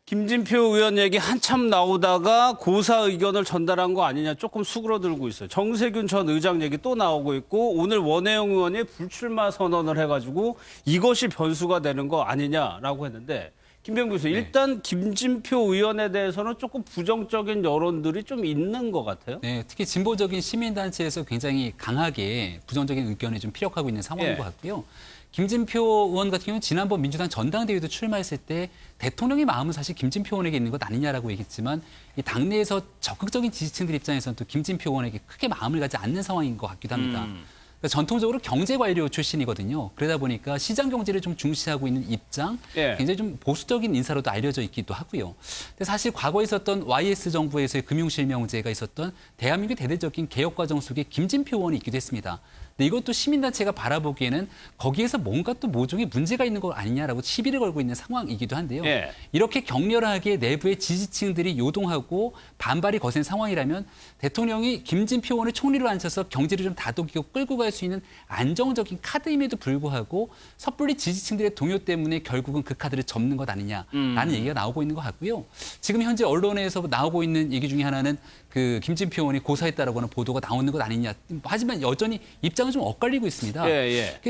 김진표 의원 얘기 한참 나오다가 고사 의견을 전달한 거 아니냐 조금 수그러들고 있어요. 정세균 전 의장 얘기 또 나오고 있고 오늘 원혜영 의원이 불출마 선언을 해가지고 이것이 변수가 되는 거 아니냐라고 했는데 김병규 교수 일단 김진표 의원에 대해서는 조금 부정적인 여론들이 좀 있는 것 같아요. 네, 특히 진보적인 시민단체에서 굉장히 강하게 부정적인 의견이 좀 피력하고 있는 상황인 것 같고요. 김진표 의원 같은 경우는 지난번 민주당 전당대회도 출마했을 때 대통령의 마음은 사실 김진표 의원에게 있는 것 아니냐라고 얘기했지만 이 당내에서 적극적인 지지층들 입장에서는 또 김진표 의원에게 크게 마음을 가지 않는 상황인 것 같기도 합니다. 그러니까 전통적으로 경제관료 출신이거든요. 그러다 보니까 시장 경제를 좀 중시하고 있는 입장, 굉장히 좀 보수적인 인사로도 알려져 있기도 하고요. 근데 사실 과거에 있었던 YS 정부에서의 금융실명제가 있었던 대한민국의 대대적인 개혁 과정 속에 김진표 의원이 있기도 했습니다. 근데 이것도 시민단체가 바라보기에는 거기에서 뭔가 또 모종의 문제가 있는 거 아니냐라고 시비를 걸고 있는 상황이기도 한데요. 이렇게 격렬하게 내부의 지지층들이 요동하고 반발이 거센 상황이라면 대통령이 김진표 의원을 총리로 앉혀서 경제를 좀 다독이고 끌고 갈 수 있는 안정적인 카드임에도 불구하고 섣불리 지지층들의 동요 때문에 결국은 그 카드를 접는 것 아니냐라는 얘기가 나오고 있는 것 같고요. 지금 현재 언론에서 나오고 있는 얘기 중에 하나는 그 김진표 의원이 고사했다라고 하는 보도가 나오는 것 아니냐. 하지만 여전히 입장은 좀 엇갈리고 있습니다.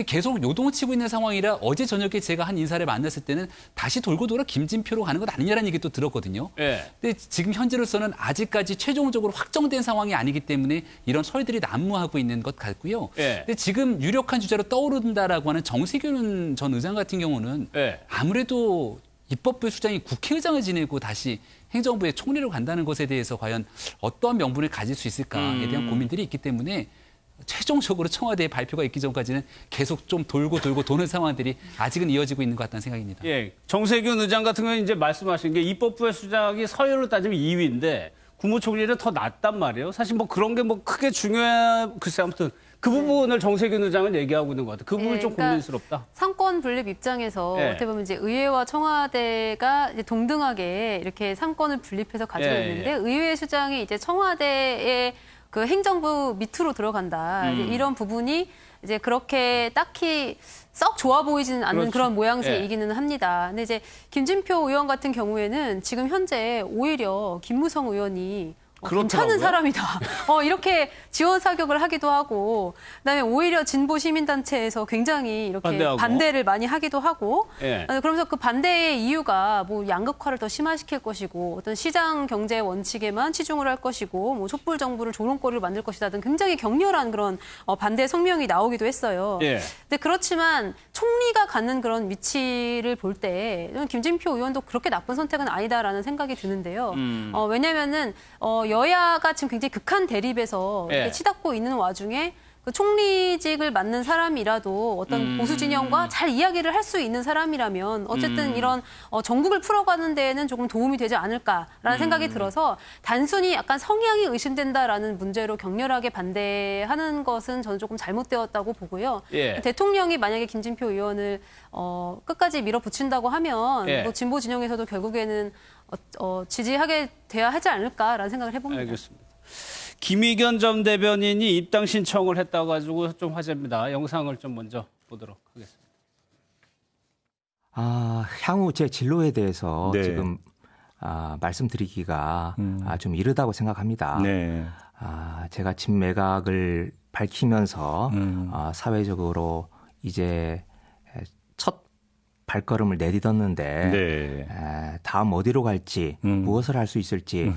계속 요동을 치고 있는 상황이라 어제 저녁에 제가 한 인사를 만났을 때는 다시 돌고 돌아 김진표로 가는 것 아니냐라는 얘기 또 들었거든요. 근데 지금 현재로서는 아직까지 최종적으로 확정된 상황이 아니기 때문에 이런 설들이 난무하고 있는 것 같고요. 근데 지금 유력한 주자로 떠오른다라고 하는 정세균 전 의장 같은 경우는 아무래도 입법부의 수장이 국회의장을 지내고 다시 행정부의 총리로 간다는 것에 대해서 과연 어떠한 명분을 가질 수 있을까에 대한 고민들이 있기 때문에 최종적으로 청와대의 발표가 있기 전까지는 계속 좀 돌고 도는 상황들이 아직은 이어지고 있는 것 같다는 생각입니다. 정세균 의장 같은 경우는 이제 말씀하신 게 입법부의 수장이 서열로 따지면 2위인데 국무총리는 더 낫단 말이에요. 사실 뭐 그런 게 뭐 크게 글쎄 아무튼 그 부분을 정세균 의장은 얘기하고 있는 것 같아요. 그 부분이 좀 고민스럽다. 상권 분립 입장에서 어떻게 보면 이제 의회와 청와대가 이제 동등하게 이렇게 상권을 분립해서 가지고 있는데 의회 수장이 이제 청와대의 그 행정부 밑으로 들어간다. 이제 이런 부분이 이제 그렇게 딱히 썩 좋아 보이지는 않는 그런 모양새의 얘기는 합니다. 근데 이제 김진표 의원 같은 경우에는 지금 현재 오히려 김무성 의원이 괜찮은 사람이다. 이렇게 지원 사격을 하기도 하고, 그다음에 오히려 진보 시민단체에서 굉장히 이렇게 반대를 많이 하기도 하고, 그러면서 그 반대의 이유가 뭐 양극화를 더 심화시킬 것이고, 어떤 시장 경제 원칙에만 치중을 할 것이고, 뭐 촛불 정부를 조롱거리로 만들 것이다 등 굉장히 격렬한 그런 반대 성명이 나오기도 했어요. 근데 그렇지만 총리가 갖는 그런 위치를 볼 때 김진표 의원도 그렇게 나쁜 선택은 아니다라는 생각이 드는데요. 왜냐면은 여야가 지금 굉장히 극한 대립에서 치닫고 있는 와중에 그 총리직을 맡는 사람이라도 어떤 보수 진영과 잘 이야기를 할 수 있는 사람이라면 어쨌든 이런 전국을 풀어가는 데에는 조금 도움이 되지 않을까라는 생각이 들어서 단순히 약간 성향이 의심된다라는 문제로 격렬하게 반대하는 것은 저는 조금 잘못되었다고 보고요. 대통령이 만약에 김진표 의원을 끝까지 밀어붙인다고 하면 뭐 진보 진영에서도 결국에는 지지하게 돼야 하지 않을까라는 생각을 해봅니다. 알겠습니다. 김의견 전 대변인이 입당 신청을 했다고 가지고 좀 화제입니다. 영상을 좀 먼저 보도록 하겠습니다. 향후 제 진로에 대해서 지금 말씀드리기가 좀 이르다고 생각합니다. 제가 진매각을 밝히면서 사회적으로 이제 첫 발걸음을 내딛었는데 다음 어디로 갈지 무엇을 할 수 있을지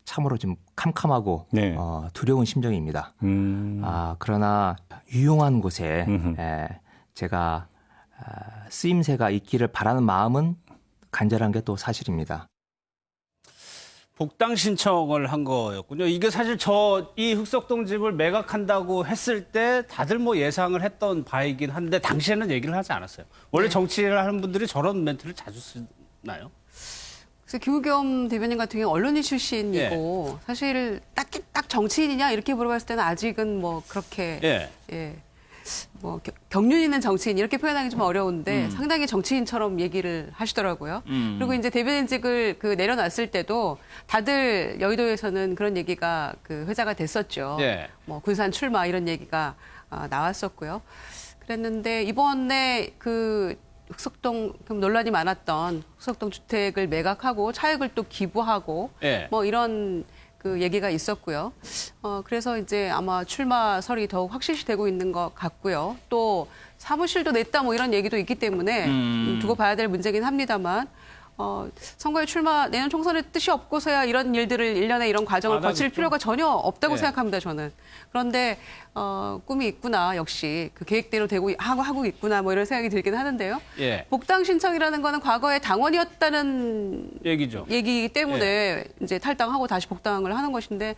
참으로 좀 캄캄하고 두려운 심정입니다. 그러나 유용한 곳에 제가 쓰임새가 있기를 바라는 마음은 간절한 게 또 사실입니다. 복당 신청을 한 거였군요. 이게 사실 이 흑석동 집을 매각한다고 했을 때 다들 뭐 예상을 했던 바이긴 한데 당시에는 얘기를 하지 않았어요. 원래 정치를 하는 분들이 저런 멘트를 자주 쓰나요? 그래서 김의겸 대변인 같은 경우 언론인 출신이고 사실 딱 정치인이냐 이렇게 물어봤을 때는 아직은 뭐 그렇게 뭐 경륜 있는 정치인 이렇게 표현하기 좀 어려운데 상당히 정치인처럼 얘기를 하시더라고요. 그리고 이제 대변인직을 내려놨을 때도 다들 여의도에서는 그런 얘기가 회자가 됐었죠. 뭐 군산 출마 이런 얘기가 나왔었고요. 그랬는데 이번에 흑석동 논란이 많았던 흑석동 주택을 매각하고 차익을 또 기부하고 예. 뭐 이런 그 얘기가 있었고요. 그래서 이제 아마 출마설이 더욱 확실시되고 있는 것 같고요. 또 사무실도 냈다 뭐 이런 얘기도 있기 때문에 두고 봐야 될 문제긴 합니다만 선거에 내년 총선에 뜻이 없고서야 이런 일들을 일련의 이런 과정을 거칠 하겠죠. 필요가 전혀 없다고 예. 생각합니다, 저는. 그런데 꿈이 있구나, 역시 그 계획대로 되고 하고 있구나, 뭐 이런 생각이 들긴 하는데요. 예. 복당 신청이라는 거는 과거에 당원이었다는 얘기죠. 얘기이기 때문에 이제 탈당하고 다시 복당을 하는 것인데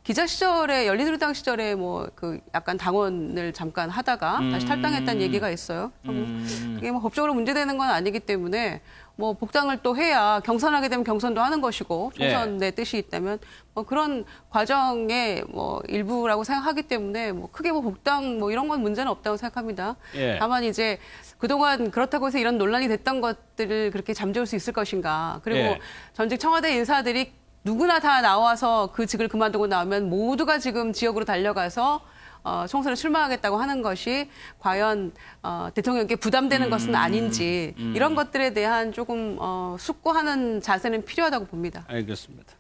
기자 시절에 열린우리당 시절에 뭐 그 약간 당원을 잠깐 하다가 다시 탈당했다는 얘기가 있어요. 그게 뭐 법적으로 문제되는 건 아니기 때문에 뭐 복당을 또 해야 경선하게 되면 경선도 하는 것이고 총선의 뜻이 있다면 뭐 그런 과정의 뭐 일부라고 생각하기 때문에 뭐 크게 뭐 복당 뭐 이런 건 문제는 없다고 생각합니다. 예. 다만 이제 그동안 그렇다고 해서 이런 논란이 됐던 것들을 그렇게 잠재울 수 있을 것인가. 그리고 예. 전직 청와대 인사들이 누구나 다 나와서 그 직을 그만두고 나오면 모두가 지금 지역으로 달려가서 총선에 출마하겠다고 하는 것이 과연 대통령께 부담되는 것은 아닌지 이런 것들에 대한 조금 숙고하는 자세는 필요하다고 봅니다. 알겠습니다.